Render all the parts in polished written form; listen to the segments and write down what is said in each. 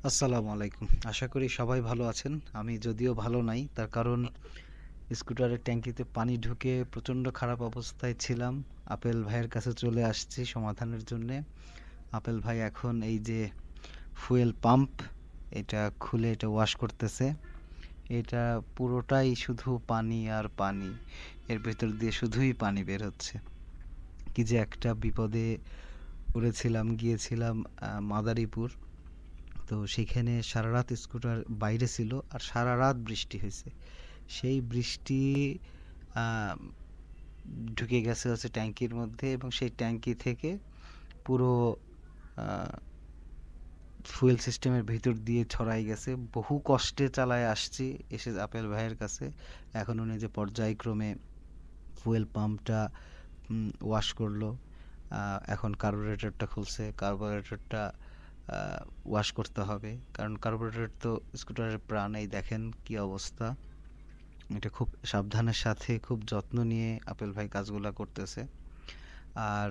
আসসালামু আলাইকুম। আশা করি সবাই ভালো আছেন। আমি যদিও ভালো নাই, তার কারণ স্কুটারের ট্যাঙ্কিতে পানি ঢুকে প্রচণ্ড খারাপ অবস্থায় ছিলাম। আপেল ভাইয়ের কাছে চলে আসছি সমাধানের জন্যে। আপেল ভাই এখন এই যে ফুয়েল পাম্প, এটা খুলে এটা ওয়াশ করতেছে। এটা পুরোটাই শুধু পানি আর পানি। এর ভেতর দিয়ে শুধুই পানি বের হচ্ছে। কি যে একটা বিপদে পড়েছিলাম, গিয়েছিলাম মাদারীপুর। তো সেখানে সারারাত স্কুটার বাইরে ছিল আর সারারাত বৃষ্টি হয়েছে। সেই বৃষ্টি আহ, ঢুকে গেছে হচ্ছে ট্যাঙ্কির মধ্যে, এবং সেই ট্যাঙ্কি থেকে পুরো ফুয়েল সিস্টেমের ভিতর দিয়ে ছড়াই গেছে। বহু কষ্টে চালায় আসছি এসে আপেল ভাইয়ের কাছে। এখন উনি যে পর্যায়ক্রমে ফুয়েল পাম্পটা ওয়াশ করলো। এখন কার্বোরেটরটা খুলছে, কার্বোরেটরটা ওয়াশ করতে হবে, কারণ কার্বোরেটর তো স্কুটারের প্রাণ। এই দেখেন কি অবস্থা। এটা খুব সাবধানের সাথে খুব যত্ন নিয়ে আপেল ভাই কাজগুলা করতেছে। আর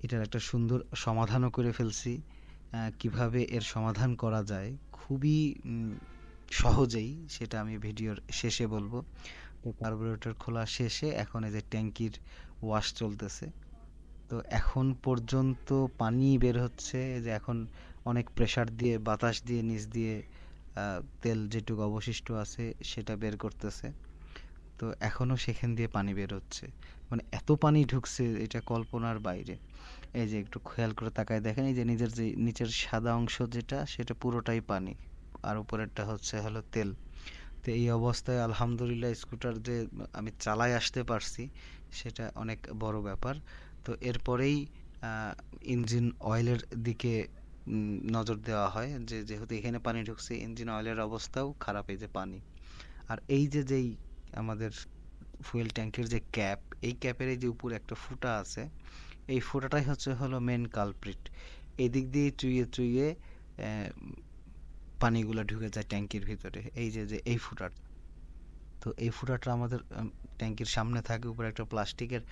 এটার একটা সুন্দর সমাধানও করে ফেলছি। কিভাবে এর সমাধান করা যায় খুবই সহজেই, সেটা আমি ভিডিওর শেষে বলবো। তো কার্বোরেটর খোলা শেষে এখন এই যে ট্যাঙ্কির ওয়াশ চলতেছে। তো এখন পর্যন্ত পানি বের হচ্ছে, এই যে এখন অনেক প্রেসার দিয়ে বাতাস দিয়ে নিচ দিয়ে তেল যেটুকু অবশিষ্ট আছে সেটা বের করতেছে। তো এখনো সেখান দিয়ে পানি বের হচ্ছে, মানে এত পানি ঢুকছে এটা কল্পনার বাইরে। এই যে একটু খেয়াল করে তাকায় দেখেন, এই যে নিজের যে নিচের সাদা অংশ যেটা সেটা পুরোটাই পানি, আর উপরেরটা হচ্ছে হলো তেল। তো এই অবস্থায় আলহামদুলিল্লাহ স্কুটার যে আমি চালায় আসতে পারছি সেটা অনেক বড় ব্যাপার। তো এরপরেই ইঞ্জিন অয়েলের দিকে নজর দেওয়া হয়, যে যেহেতু এখানে পানি ঢুকছে ইঞ্জিন অয়েলের অবস্থাও খারাপ, এই যে পানি। আর এই যে যেই আমাদের ফুয়েল ট্যাঙ্কের যে ক্যাপ, এই ক্যাপের এই যে উপরে একটা ফুটা আছে, এই ফুটাটাই হচ্ছে হলো মেন কালপ্রিট। এদিক দিয়ে চুইয়ে চুইয়ে পানিগুলো ঢুকে যায় ট্যাঙ্কির ভিতরে, এই যে যে এই ফুটাটা। তো এই ফুটাটা আমাদের ট্যাঙ্কির সামনে থাকে, উপরে একটা প্লাস্টিকের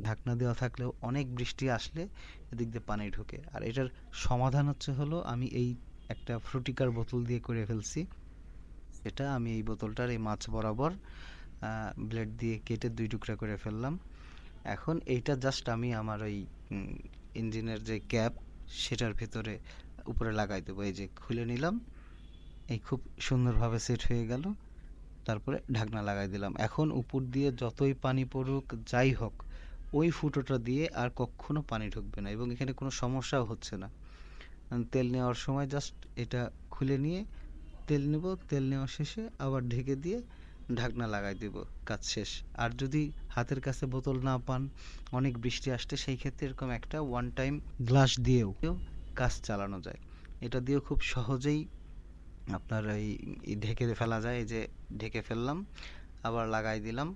ঢাকনা দেওয়া থাকলেও অনেক বৃষ্টি আসলে এদিক দিয়ে পানি ঢোকে। আর এটার সমাধান হচ্ছে হলো আমি এই একটা ফ্রুটিকার বোতল দিয়ে করে ফেলছি। সেটা আমি এই বোতলটার এই মাছ বরাবর ব্লেড দিয়ে কেটে দুই টুকরা করে ফেললাম। এখন এইটা জাস্ট আমি আমার ওই ইঞ্জিনের যে ক্যাপ সেটার ভেতরে উপরে লাগাই দেবো। এই যে খুলে নিলাম, এই খুব সুন্দরভাবে সেট হয়ে গেল। তারপরে ঢাকনা লাগাই দিলাম। এখন উপর দিয়ে যতই পানি পড়ুক যাই হোক, ওই ফুটোটা দিয়ে আর কখনো পানি ঢুকবে না, এবং এখানে কোনো সমস্যাও হচ্ছে না। তেল নেওয়ার সময় জাস্ট এটা খুলে নিয়ে তেল নেব, তেল নেওয়া শেষে আবার ঢেকে দিয়ে ঢাকনা লাগাই দেব, কাজ শেষ। আর যদি হাতের কাছে বোতল না পান, অনেক বৃষ্টি আসছে, সেই ক্ষেত্রে এরকম একটা ওয়ান টাইম গ্লাস দিয়েও কাজ চালানো যায়। এটা দিয়েও খুব সহজেই আপনার এই ঢেকে ফেলা যায়। এই যে ঢেকে ফেললাম, আবার লাগাই দিলাম,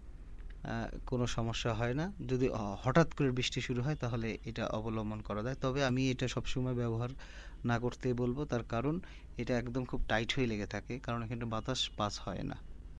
কোনো সমস্যা হয় না। যদি হঠাৎ করে বৃষ্টি শুরু হয় তাহলে এটা অবলম্বন করা যায়, তবে আমি এটা সবসময় ব্যবহার না করতেই বলবো। তার কারণ এটা একদম খুব টাইট হয়ে লেগে থাকে, কারণ এখানে বাতাস পাস হয় না।